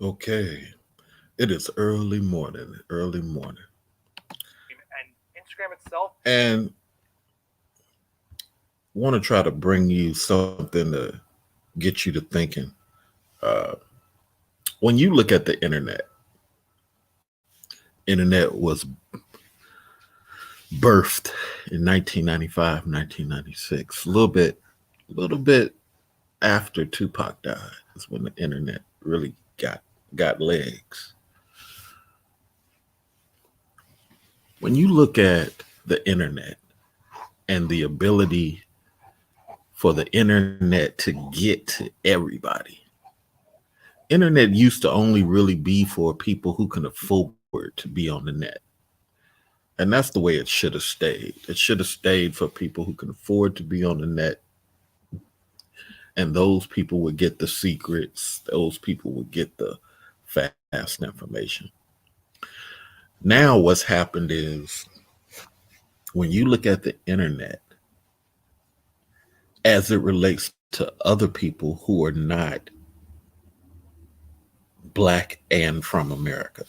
Okay, it is early morning, early morning. And want to try to bring you something to get you to thinking. Uh, when you look at the internet was birthed in 1995, 1996, a little bit after Tupac died is when the internet really got legs. When you look at the internet and the ability for the internet to get to everybody. Internet used to only really be for people who can afford to be on the net. And that's the way it should have stayed. It should have stayed for people who can afford to be on the net. And those people would get the secrets, those people would get the fast information. Now, what's happened is when you look at the internet as it relates to other people who are not Black and from America,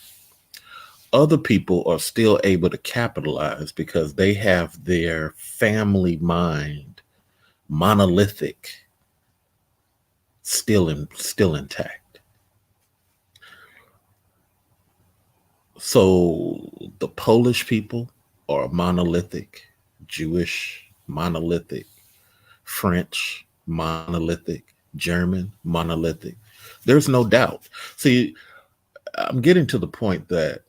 other people are still able to capitalize because they have their family mind monolithic still intact. So the Polish people are monolithic, Jewish monolithic, French monolithic, German monolithic. There's no doubt. See, I'm getting to the point that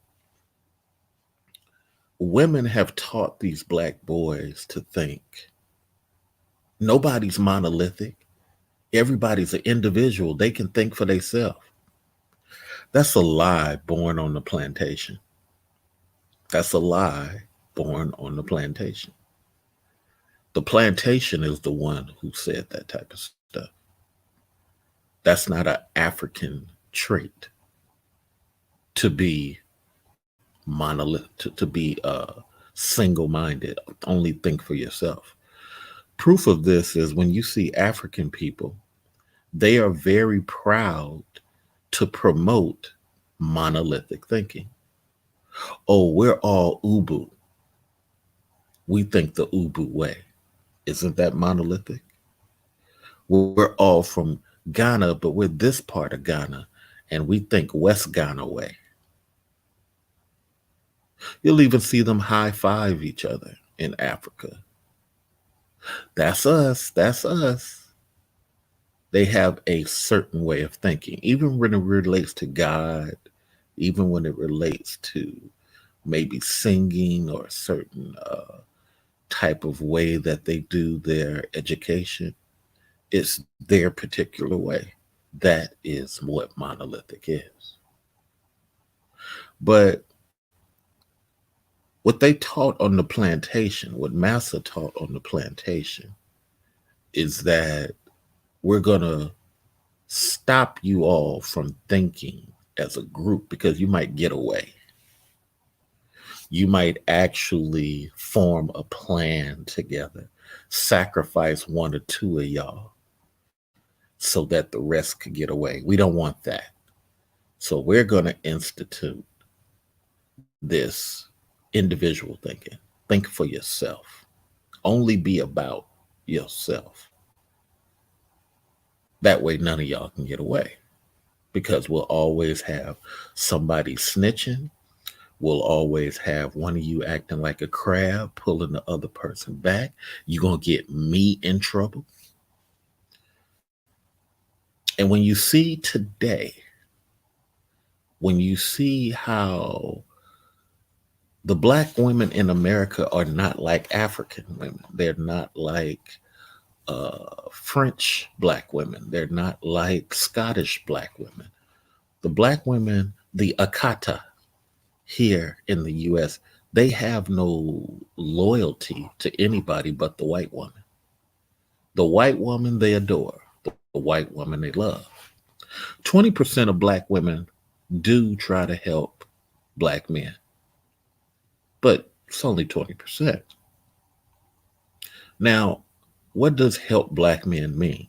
women have taught these black boys to think nobody's monolithic. Everybody's an individual. They can think for themselves. That's a lie born on the plantation. That's a lie born on the plantation. The plantation is the one who said that type of stuff. That's not an African trait to be monolith, to be single minded, only think for yourself. Proof of this is when you see African people, they are very proud to promote monolithic thinking. Oh, we're all Ubu. We think the Ubu way. Isn't that monolithic? We're all from Ghana, but we're this part of Ghana and we think West Ghana way. You'll even see them high five each other in Africa. That's us. That's us. They have a certain way of thinking, even when it relates to God, even when it relates to maybe singing or a certain type of way that they do their education. It's their particular way. That is what monolithic is. But what they taught on the plantation, what Massa taught on the plantation, is that we're going to stop you all from thinking as a group because you might get away. You might actually form a plan together, sacrifice one or two of y'all so that the rest could get away. We don't want that. So we're going to institute this individual thinking. Think for yourself. Only be about yourself. That way, none of y'all can get away because we'll always have somebody snitching. We'll always have one of you acting like a crab, pulling the other person back. You're going to get me in trouble. And when you see today, when you see how the black women in America are not like African women, they're not like French black women, they're not like Scottish black women. The black women, the Akata here in the US, they have no loyalty to anybody but the white woman. The white woman they adore, the white woman they love. 20% of black women do try to help black men, but it's only 20%. Now, what does help black men mean?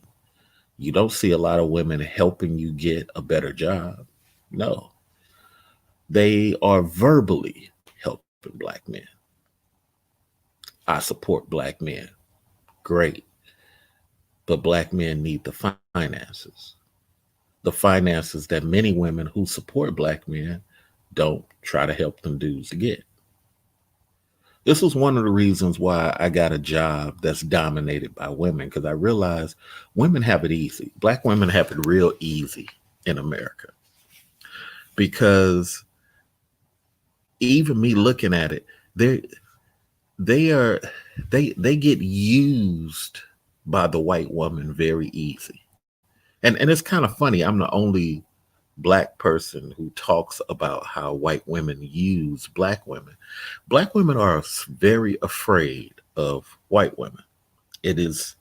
You don't see a lot of women helping you get a better job. No, they are verbally helping black men. I support black men. Great. But black men need the finances. The finances that many women who support black men don't try to help them dudes to get. This was one of the reasons why I got a job that's dominated by women, because I realized women have it easy. Black women have it real easy in America because even me looking at it, they they are they get used by the white woman very easy. And it's kind of funny. I'm the only black person who talks about how white women use black women. Black women are very afraid of white women. It is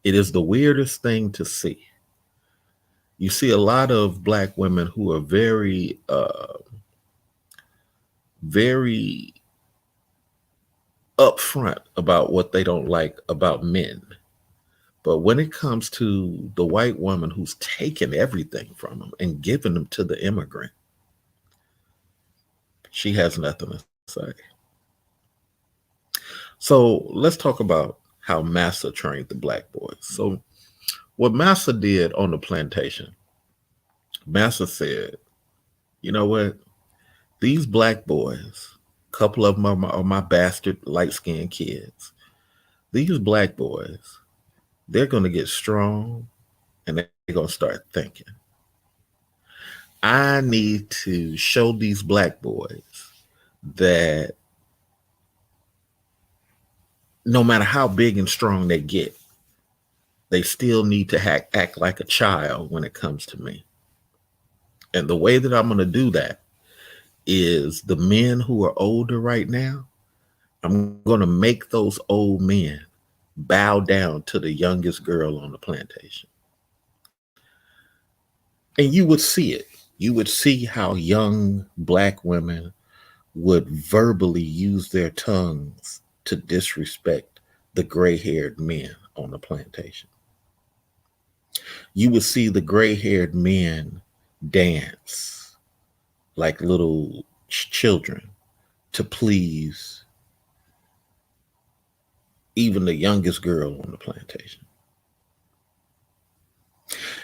it is the weirdest thing to see. You see a lot of black women who are very upfront about what they don't like about men. But when it comes to the white woman who's taken everything from them and given them to the immigrant, she has nothing to say. So let's talk about how Massa trained the black boys. So what Massa did on the plantation, Massa said, you know what? These black boys, a couple of them are my bastard light-skinned kids. These black boys, they're going to get strong and they're going to start thinking. I need to show these black boys that no matter how big and strong they get, they still need to act like a child when it comes to me. And the way that I'm going to do that is the men who are older right now, I'm going to make those old men bow down to the youngest girl on the plantation. And you would see it. You would see how young black women would verbally use their tongues to disrespect the gray haired men on the plantation. You would see the gray haired men dance like little children to please even the youngest girl on the plantation.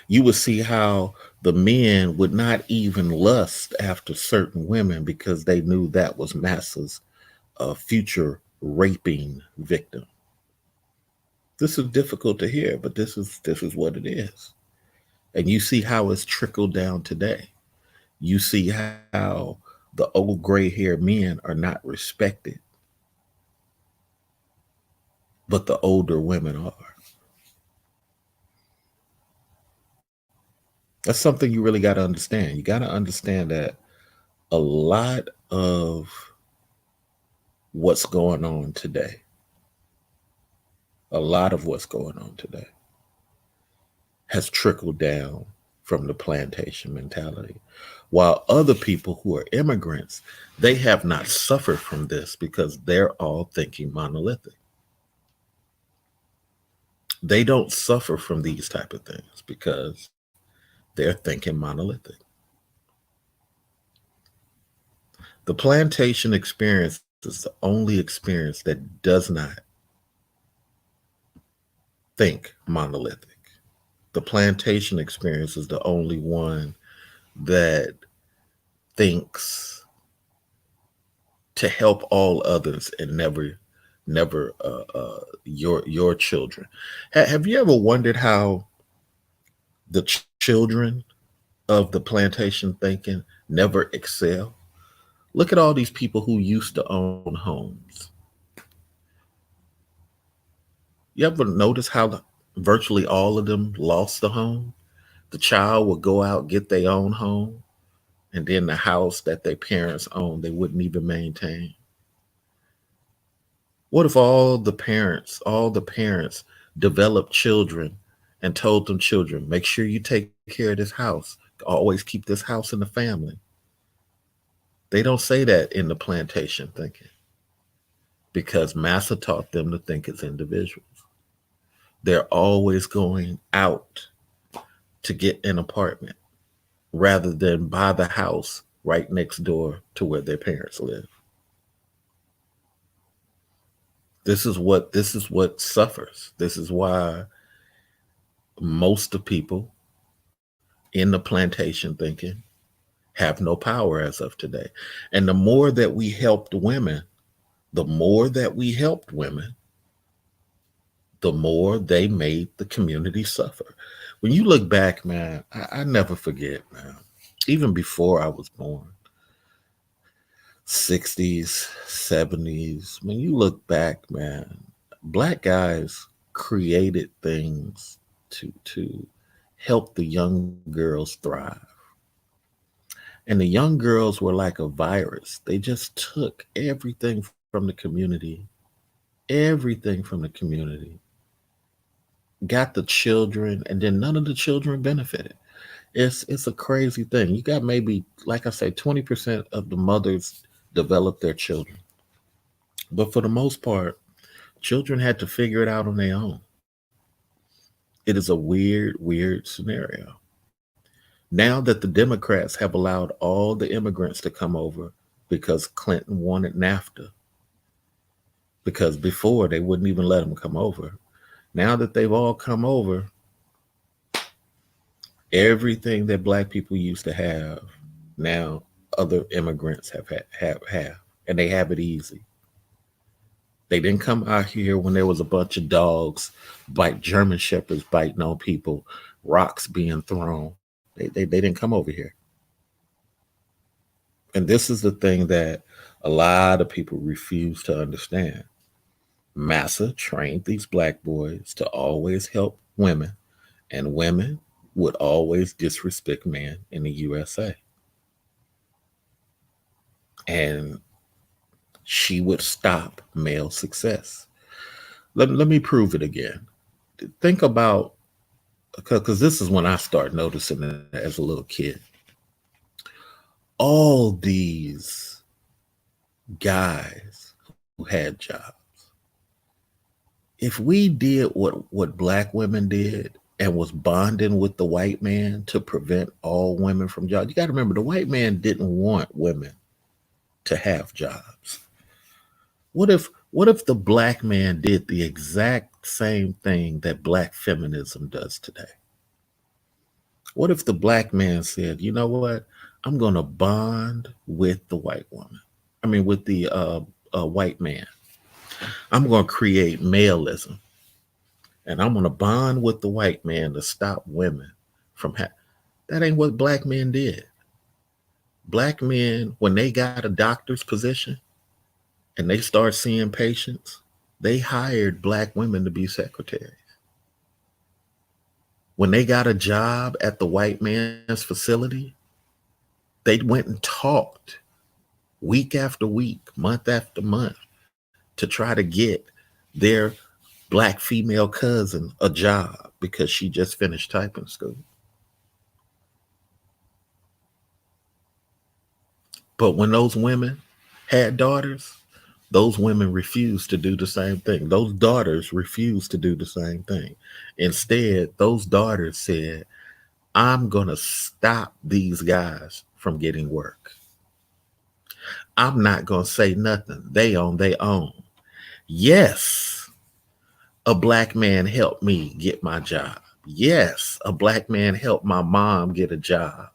You would see how the men would not even lust after certain women because they knew that was Massa's future raping victim. This is difficult to hear, but this is what it is. And you see how it's trickled down today. You see how the old gray haired men are not respected, but the older women are. That's something you really got to understand. You got to understand that a lot of what's going on today, a lot of what's going on today has trickled down from the plantation mentality. While other people who are immigrants, they have not suffered from this because they're all thinking monolithic. They don't suffer from these type of things because they're thinking monolithic. The plantation experience is the only experience that does not think monolithic. The plantation experience is the only one that thinks to help all others and never your children. Have you ever wondered how the children of the plantation thinking never excel? Look at all these people who used to own homes. You ever notice how virtually all of them lost the home? The child would go out, get their own home, and then the house that their parents owned, they wouldn't even maintain. What if all the parents developed children and told them children, make sure you take care of this house. Always keep this house in the family. They don't say that in the plantation thinking because Massa taught them to think as individuals. They're always going out to get an apartment. rather than buy the house right next door to where their parents live. This is what suffers. This is why most of people in the plantation thinking have no power as of today. And the more that we helped women, the more that we helped women, the more they made the community suffer. When you look back, man, I never forget, man. Even before I was born, 60s, 70s, when you look back, man, black guys created things to help the young girls thrive. And the young girls were like a virus. They just took everything from the community, everything from the community, got the children, and then none of the children benefited. It's a crazy thing. You got maybe, like I say, 20% of the mothers develop their children. But for the most part, children had to figure it out on their own. It is a weird, weird scenario. Now that the Democrats have allowed all the immigrants to come over because Clinton wanted NAFTA, because before they wouldn't even let them come over. Now that they've all come over, everything that black people used to have, now other immigrants have, and they have it easy. They didn't come out here when there was a bunch of dogs, bite German shepherds biting on people, rocks being thrown. They didn't come over here. And this is the thing that a lot of people refuse to understand. Massa trained these black boys to always help women, and women would always disrespect men in the USA. And she would stop male success. Let me prove it again. Think about, because this is when I started noticing it as a little kid. All these guys who had jobs, if we did what black women did and was bonding with the white man to prevent all women from jobs, you got to remember the white man didn't want women to have jobs. What if the black man did the exact same thing that black feminism does today? What if the black man said, you know what? I'm going to bond with the white woman. I mean, with the white man. I'm going to create maleism, and I'm going to bond with the white man to stop women from that ain't what black men did. Black men, when they got a doctor's position and they start seeing patients, they hired black women to be secretaries. When they got a job at the white man's facility, they went and talked week after week, month after month to try to get their black female cousin a job because she just finished typing school. But when those women had daughters, those women refused to do the same thing. Those daughters refused to do the same thing. Instead, those daughters said, I'm going to stop these guys from getting work. I'm not going to say nothing. They on their own. Yes, a black man helped me get my job. Yes, a black man helped my mom get a job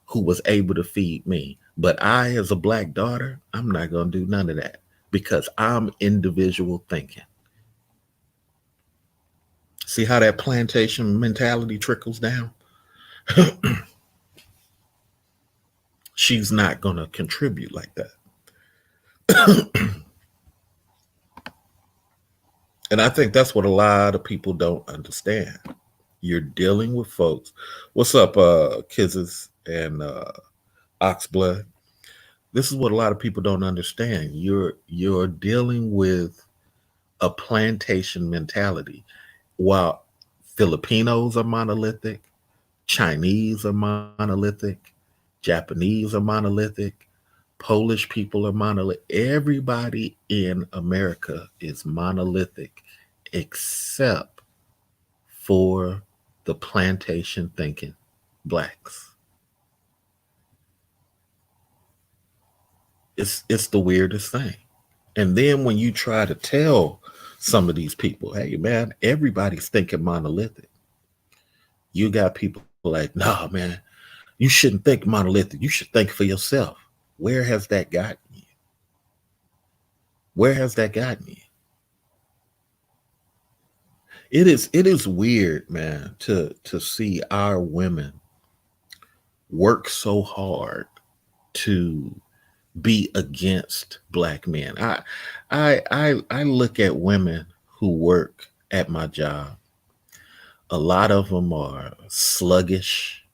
who was able to feed me. But I, as a black daughter, I'm not going to do none of that because I'm individual thinking. See how that plantation mentality trickles down? She's not going to contribute like that. And I think that's what a lot of people don't understand. You're dealing with folks. What's up, Kizzes and Oxblood? This is what a lot of people don't understand. You're dealing with a plantation mentality. While Filipinos are monolithic, Chinese are monolithic, Japanese are monolithic, Polish people are monolithic. Everybody in America is monolithic except for the plantation thinking blacks. It's the weirdest thing. And then when you try to tell some of these people, hey man, everybody's thinking monolithic. You got people like, nah, man, you shouldn't think monolithic. You should think for yourself. Where has that gotten you? Where has that gotten you? It is weird, man, to see our women work so hard to be against black men. I look at women who work at my job. A lot of them are sluggish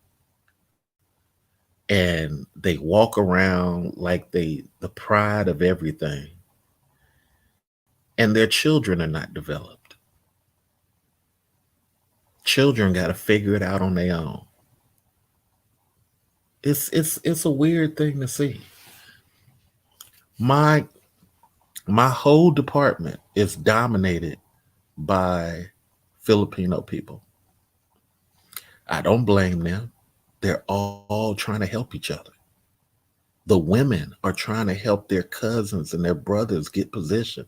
and they walk around like the pride of everything, and their children are not developed. Children got to figure it out on their own. It's a weird thing to see. My my whole department is dominated by Filipino people. I don't blame them. They're all trying to help each other. The women are trying to help their cousins and their brothers get position,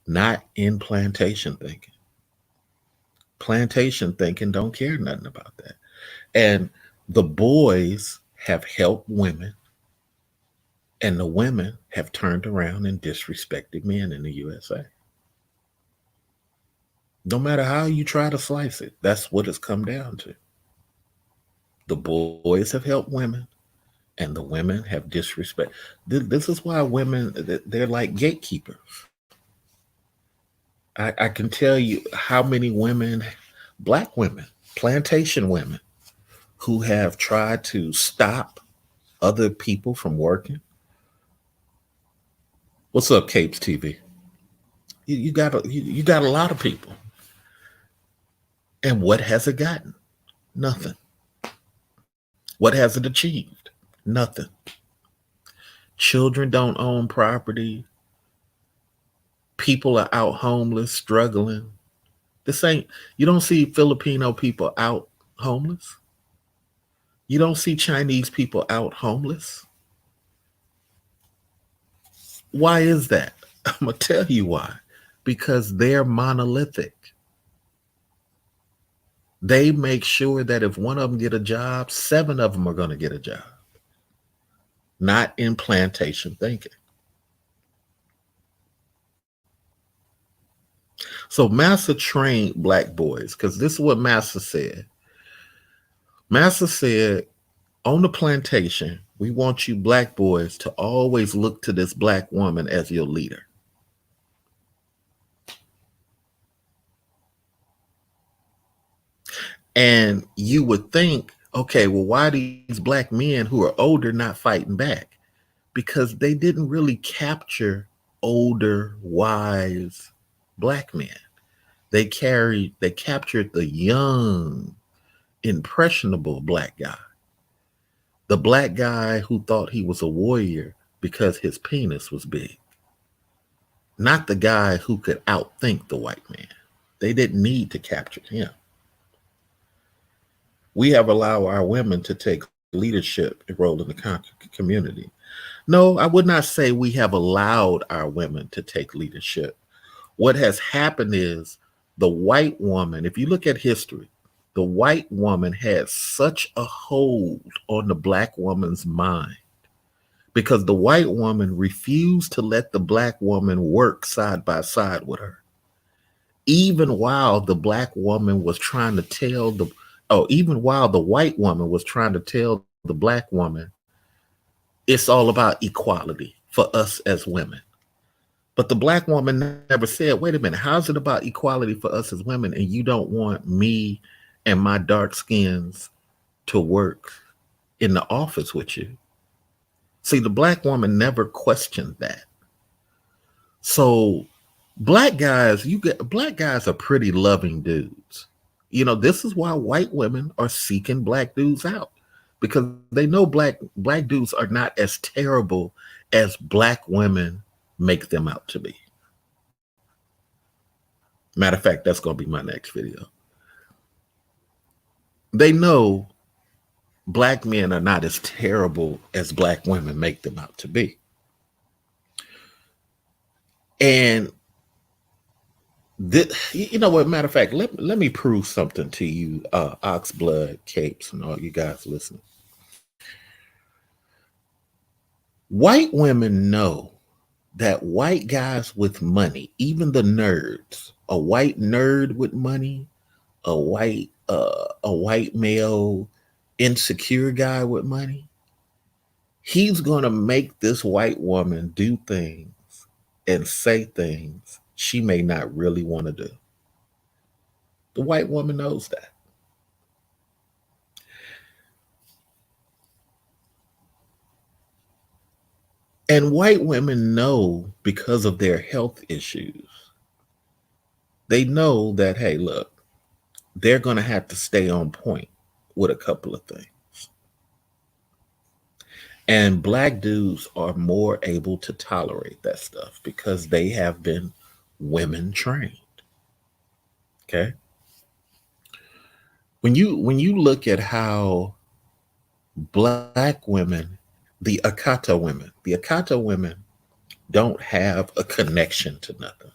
not in plantation thinking. Plantation thinking don't care nothing about that. And the boys have helped women, and the women have turned around and disrespected men in the USA. No matter how you try to slice it, that's what it's come down to. The boys have helped women, and the women have disrespect. This is why women, they're like gatekeepers. I can tell you how many women, black women, plantation women, who have tried to stop other people from working. What's up, Capes TV? You got a lot of people, and what has it gotten? Nothing. What has it achieved? Nothing. Children don't own property. People are out homeless, struggling. This ain't, you don't see Filipino people out homeless. You don't see Chinese people out homeless. Why is that? I'm going to tell you why. Because they're monolithic. They make sure that if one of them get a job, 7 of them are going to get a job. Not in plantation thinking. So Massa trained black boys, because this is what Massa said. Massa said, on the plantation, we want you black boys to always look to this black woman as your leader. And you would think, okay, well, why these black men who are older not fighting back? Because they didn't really capture older, wise black men. They captured the young, impressionable black guy. The black guy who thought he was a warrior because his penis was big. Not the guy who could outthink the white man. They didn't need to capture him. We have allowed our women to take leadership and role in the community. No, I would not say we have allowed our women to take leadership. What has happened is the white woman, if you look at history, the white woman had such a hold on the black woman's mind because the white woman refused to let the black woman work side by side with her. Even while the black woman was trying to tell even while the white woman was trying to tell the black woman, it's all about equality for us as women. But the black woman never said, wait a minute, how's it about equality for us as women and you don't want me and my dark skins to work in the office with you? See, the black woman never questioned that. So black guys are pretty loving dudes. You know, this is why white women are seeking black dudes out, because they know black dudes are not as terrible as black women make them out to be. Matter of fact, that's going to be my next video. They know black men are not as terrible as black women make them out to be. And you know what? Matter of fact, let me prove something to you, Oxblood Capes, and all you guys listening. White women know that white guys with money, even the nerds, a white nerd with money, a white male insecure guy with money, he's gonna make this white woman do things and say things she may not really want to do. The white woman knows that. And white women know because of their health issues, they know that, hey, look, they're going to have to stay on point with a couple of things. And black dudes are more able to tolerate that stuff because they have been women trained. Okay. When you look at how black women, the Akata women don't have a connection to nothing.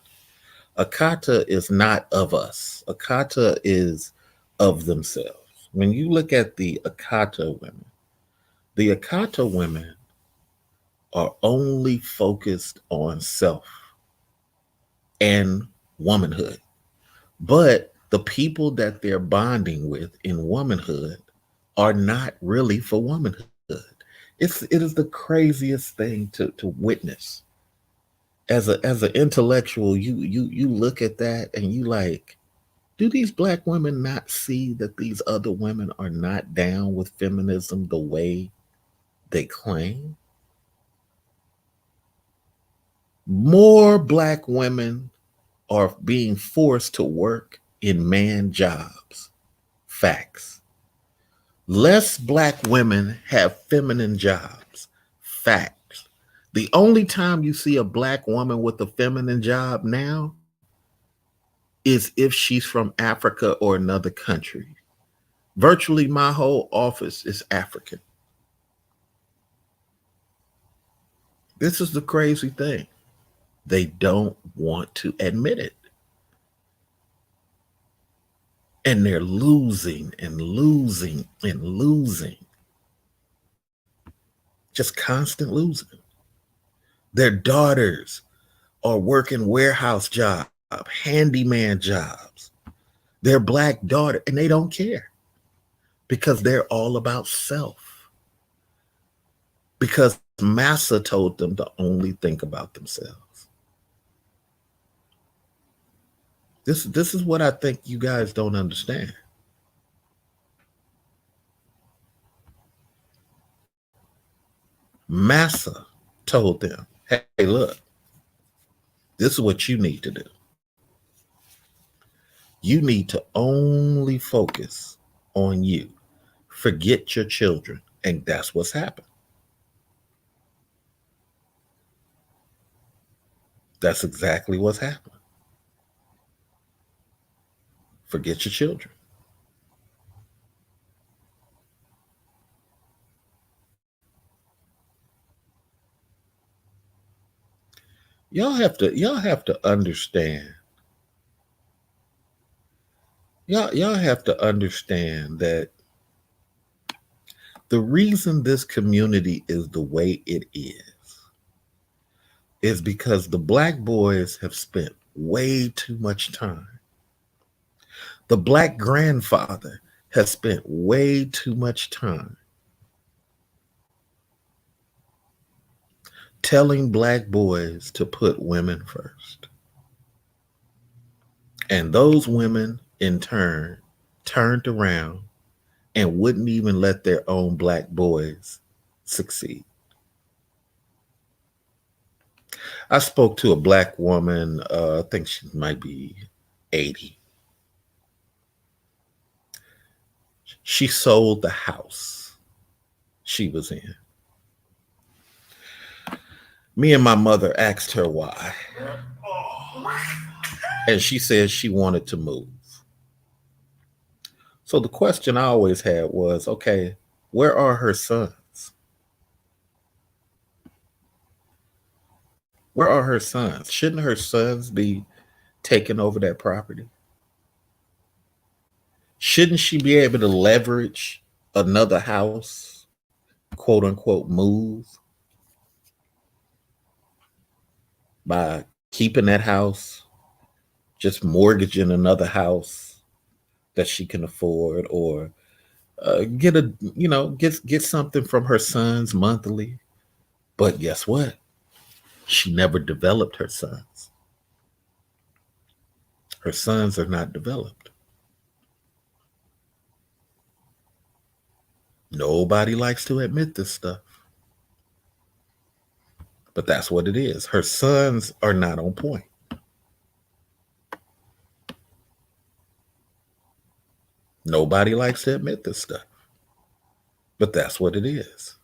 Akata is not of us. Akata is of themselves. When you look at the Akata women are only focused on self and womanhood. But the people that they're bonding with in womanhood are not really for womanhood. It is the craziest thing to witness. As an intellectual, you look at that and you like, do these black women not see that these other women are not down with feminism the way they claim? More black women are being forced to work in man jobs. Facts. Less black women have feminine jobs. Facts. The only time you see a black woman with a feminine job now is if she's from Africa or another country. Virtually my whole office is African. This is the crazy thing. They don't want to admit it. And they're losing and losing and losing. Just constant losing. Their daughters are working warehouse jobs, handyman jobs. Their black daughter, and they don't care because they're all about self. Because Massa told them to only think about themselves. This is what I think you guys don't understand. Massa told them, hey, look, this is what you need to do. You need to only focus on you. Forget your children. And that's what's happened. That's exactly what's happened. Forget your children. Y'all have to understand. Y'all have to understand that the reason this community is the way it is because the black boys have spent way too much time. The black grandfather has spent way too much time telling black boys to put women first. And those women, in turn, turned around and wouldn't even let their own black boys succeed. I spoke to a black woman, I think she might be 80. She sold the house she was in. Me and my mother asked her why. And she said she wanted to move. So the question I always had was, okay, Where are her sons? Where are her sons? Shouldn't her sons be taking over that property? Shouldn't she be able to leverage another house, quote unquote, move by keeping that house, just mortgaging another house that she can afford, or get a get something from her sons monthly? But guess what? She never developed her sons. Her sons are not developed. Nobody likes to admit this stuff, but that's what it is. Her sons are not on point. Nobody likes to admit this stuff, but that's what it is.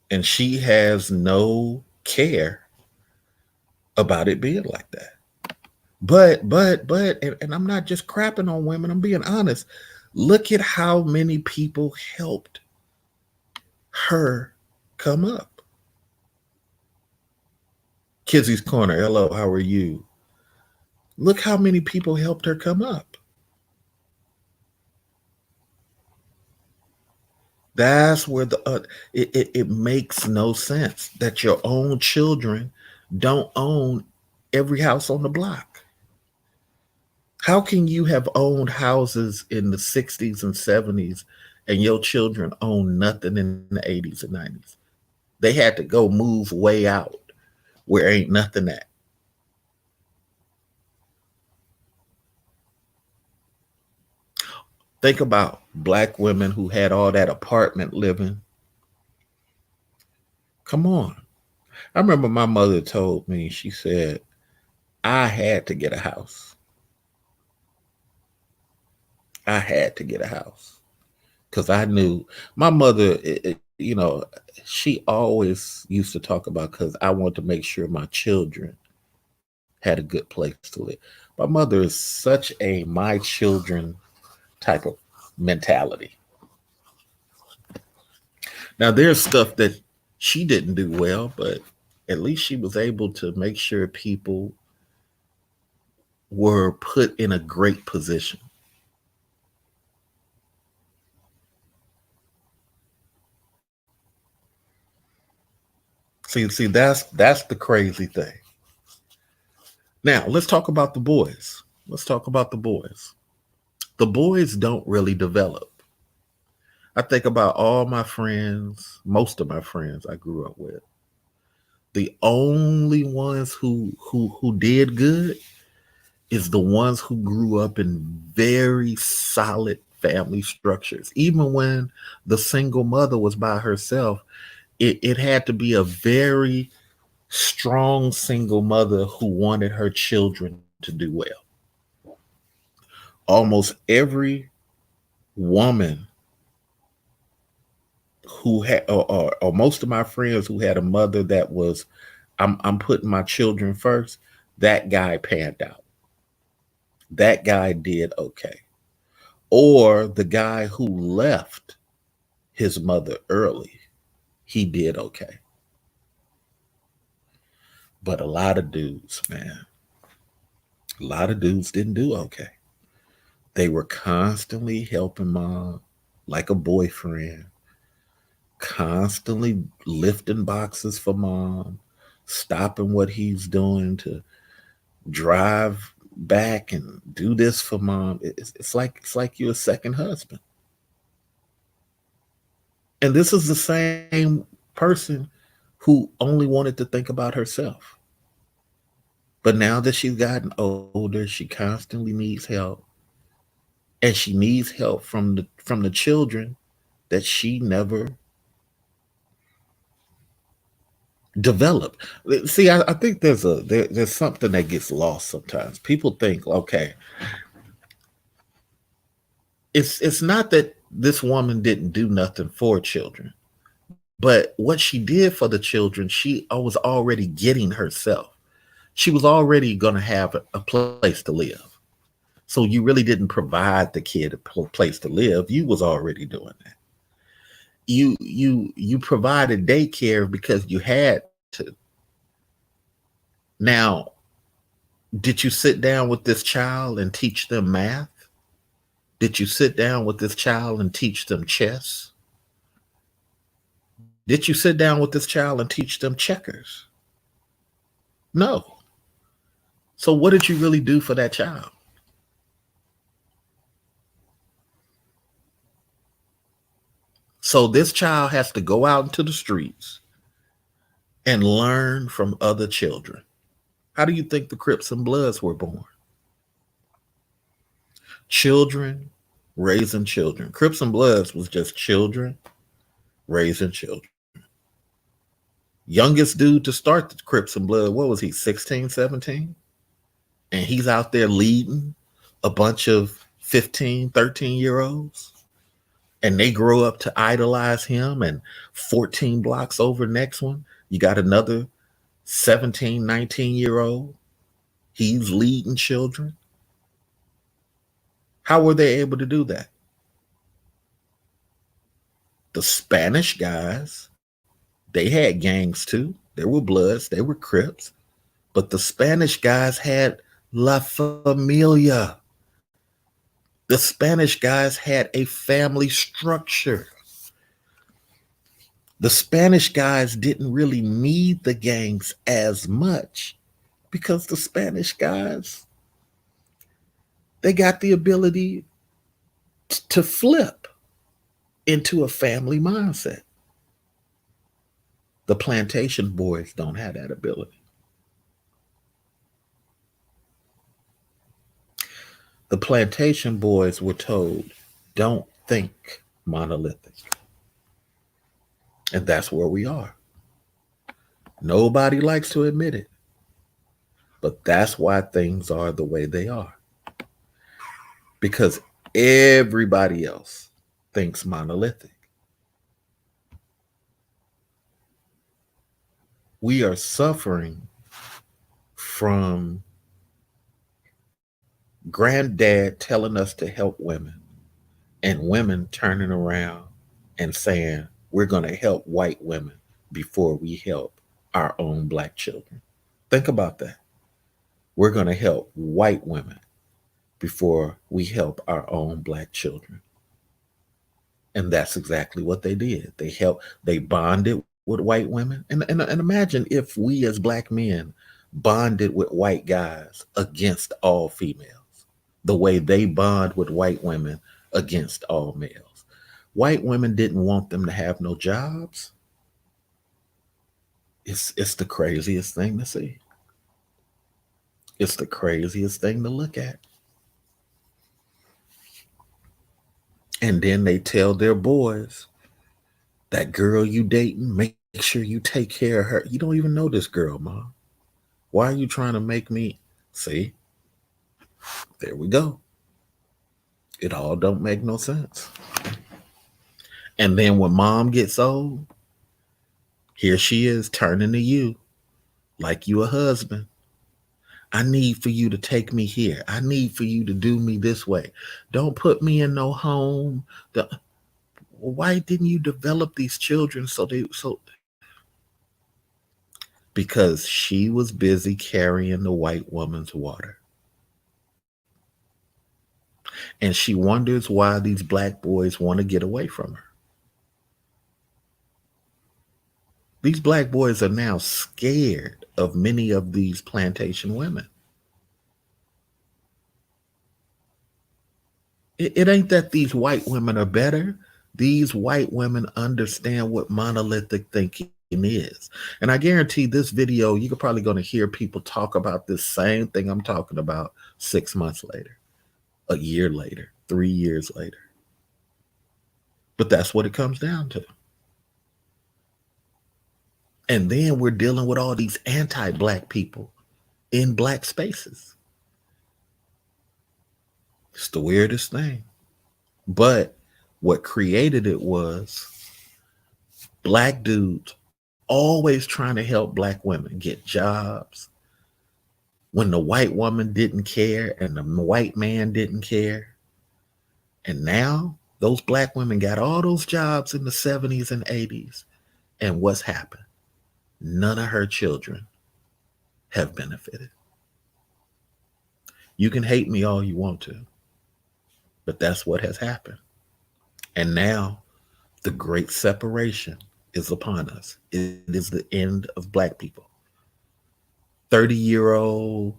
And she has no care about it being like that. And I'm not just crapping on women, I'm being honest. Look at how many people helped her come up. Kizzy's Corner, hello, how are you? Look how many people helped her come up. That's where it makes no sense that your own children don't own every house on the block. How can you have owned houses in the 60s and 70s and your children own nothing in the 80s and 90s? They had to go move way out where ain't nothing at. Think about black women who had all that apartment living. Come on. I remember my mother told me, she said, I had to get a house. I had to get a house because I knew my mother, she always used to talk about, because I want to make sure my children had a good place to live. My mother is such a my children type of mentality. Now, there's stuff that she didn't do well, but at least she was able to make sure people were put in a great position. See, that's the crazy thing. Now, let's talk about the boys. Let's talk about the boys. The boys don't really develop. I think about all my friends, most of my friends I grew up with. The only ones who did good is the ones who grew up in very solid family structures. Even when the single mother was by herself, it had to be a very strong single mother who wanted her children to do well. Almost every woman who had, or most of my friends who had a mother that was, I'm putting my children first, that guy panned out. That guy did okay. Or the guy who left his mother early, he did okay. But a lot of dudes, man, a lot of dudes didn't do okay. They were constantly helping mom like a boyfriend, constantly lifting boxes for mom, stopping what he's doing to drive back and do this for mom. It's like you're a second husband. And this is the same person who only wanted to think about herself. But now that she's gotten older, she constantly needs help. And she needs help from the children that she never developed. See, I think there's something that gets lost sometimes. People think, okay, it's not that this woman didn't do nothing for children, but what she did for the children, she was already getting herself. She was already going to have a place to live. So you really didn't provide the kid a place to live. You was already doing that. You provided daycare because you had to. Now, did you sit down with this child and teach them math? Did you sit down with this child and teach them chess? Did you sit down with this child and teach them checkers? No. So what did you really do for that child? So this child has to go out into the streets and learn from other children. How do you think the Crips and Bloods were born? Children raising children. Crips and Bloods was just children raising children. Youngest dude to start the Crips and Blood, what was he, 16, 17? And he's out there leading a bunch of 15, 13-year-olds. And they grow up to idolize him. And 14 blocks over, next one, you got another 17, 19-year-old. He's leading children. How were they able to do that? The Spanish guys, they had gangs too. There were Bloods, they were Crips. But the Spanish guys had La Familia. The Spanish guys had a family structure. The Spanish guys didn't really need the gangs as much because the Spanish guys, they got the ability to flip into a family mindset. The plantation boys don't have that ability. The plantation boys were told, don't think monolithic. And that's where we are. Nobody likes to admit it, but that's why things are the way they are. Because everybody else thinks monolithic. We are suffering from granddad telling us to help women and women turning around and saying, we're going to help white women before we help our own black children. Think about that. We're going to help white women before we help our own black children. And that's exactly what they did. They bonded with white women. And imagine if we as black men bonded with white guys against all females, the way they bond with white women against all males. White women didn't want them to have no jobs. It's the craziest thing to see. It's the craziest thing to look at. And then they tell their boys, that girl you dating, make sure you take care of her. You don't even know this girl, Mom. Why are you trying to make me? See, there we go. It all don't make no sense. And then when Mom gets old, here she is turning to you like you a husband. I need for you to take me here. I need for you to do me this way. Don't put me in no home. Why didn't you develop these children because she was busy carrying the white woman's water. And she wonders why these black boys want to get away from her. These black boys are now scared of many of these plantation women. It ain't that these white women are better. These white women understand what monolithic thinking is. And I guarantee this video, you're probably going to hear people talk about this same thing I'm talking about 6 months later, a year later, 3 years later. But that's what it comes down to. And then we're dealing with all these anti-black people in black spaces. It's the weirdest thing. But what created it was black dudes always trying to help black women get jobs, when the white woman didn't care and the white man didn't care. And now those black women got all those jobs in the 70s and 80s. And what's happened? None of her children have benefited. You can hate me all you want to, but that's what has happened. And now the great separation is upon us. It is the end of black people. 30-year-old,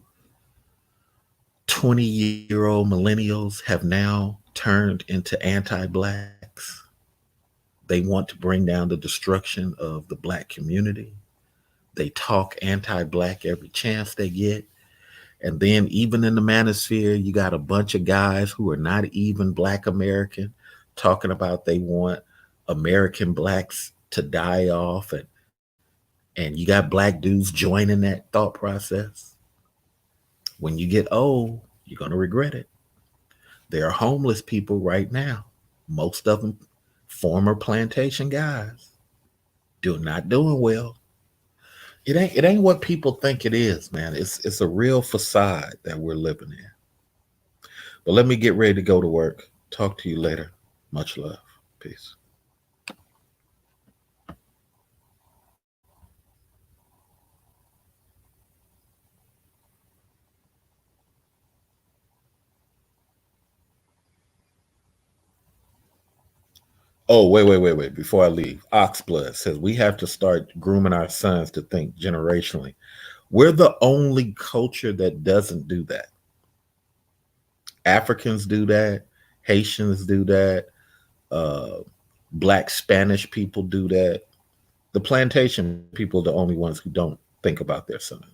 20-year-old millennials have now turned into anti-blacks. They want to bring down the destruction of the black community. They talk anti-black every chance they get. And then even in the manosphere, you got a bunch of guys who are not even black American talking about they want American blacks to die off, and you got black dudes joining that thought process. When you get old, you're going to regret it. There are homeless people right now, most of them former plantation guys, not doing well. It ain't what people think it is, man. It's a real facade that we're living in. But let me get ready to go to work. Talk to you later. Much love. Peace. Oh, wait. Before I leave, Oxblood says we have to start grooming our sons to think generationally. We're the only culture that doesn't do that. Africans do that. Haitians do that. Uh, Black Spanish people do that. The plantation people are the only ones who don't think about their sons.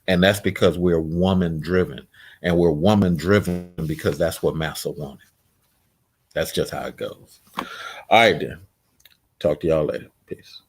And that's because we're woman driven. And we're woman driven because that's what Massa wanted. That's just how it goes. All right, then. Talk to y'all later. Peace.